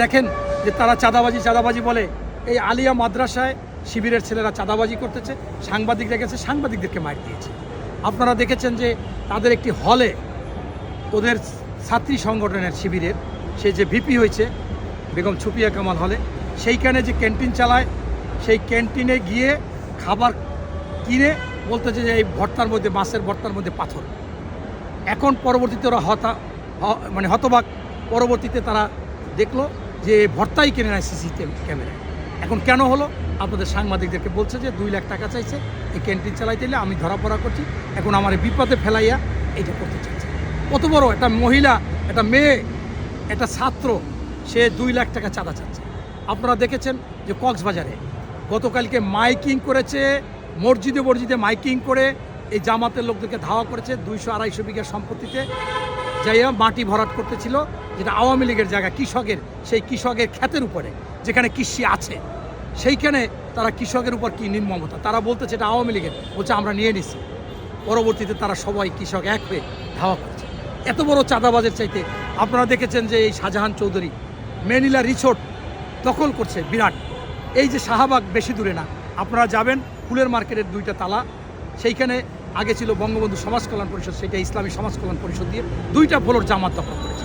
দেখেন যে তারা চাঁদাবাজি বলে। এই আলিয়া মাদ্রাসায় শিবিরের ছেলেরা চাঁদাবাজি করতেছে, সাংবাদিকরা গেছে, সাংবাদিকদেরকে মার দিয়েছে। আপনারা দেখেছেন যে তাদের একটি হলে ওদের ছাত্রী সংগঠনের শিবিরের সে যে ভিপি হয়েছে বেগম ছুপিয়া কামাল হলে, সেইখানে যে ক্যান্টিন চালায়, সেই ক্যান্টিনে গিয়ে খাবার কিনে বলতেছে যে এই ভর্তার মধ্যে, মাছের ভর্তার মধ্যে পাথর। এখন পরবর্তীতে ওরা হতবাক। পরবর্তীতে তারা দেখলো যে ভর্তাই কিনে নেয় সিসি ক্যামেরায়। এখন কেন হলো? আপনাদের সাংবাদিকদেরকে বলছে যে 2 লাখ টাকা চাইছে এই ক্যান্টিন চালাইতে গেলে, আমি ধরাপড়া করছি, এখন আমার বিপদে ফেলাইয়া এইটা করতে চাইছে। কত বড় একটা মহিলা, একটা মেয়ে, একটা ছাত্র, সে 2 লাখ টাকা চাঁদা চাচ্ছে। আপনারা দেখেছেন যে কক্সবাজারে গতকালকে মাইকিং করেছে, মসজিদে মাইকিং করে এই জামাতের লোকদেরকে ধাওয়া করেছে। 200-250 বিঘা সম্পত্তিতে যাইয়া মাটি ভরাট করতেছিল, যেটা আওয়ামী লীগের জায়গা, কৃষকের, সেই কৃষকের ক্ষেতের উপরে যেখানে কৃষি আছে, সেইখানে তারা কৃষকের উপর কি নির্মমতা। তারা বলতেছে এটা আওয়ামী লীগের, বলছে আমরা নিয়ে নিছি। পরবর্তীতে তারা সবাই কৃষক এক হয়ে ধাওয়া করছে। এত বড় চাঁদাবাজের চাইতে আপনারা দেখেছেন যে এই শাহজাহান চৌধুরী মেনিলা রিসোর্ট দখল করছে বিরাট। এই যে শাহবাগ বেশি দূরে না, আপনারা যাবেন ফুলের মার্কেটের 2টা তালা, সেইখানে আগে ছিল বঙ্গবন্ধু সমাজ কল্যাণ পরিষদ, সেটা ইসলামী সমাজ কল্যাণ পরিষদ দিয়ে 2টা ফ্লোর জামাত দখল করে।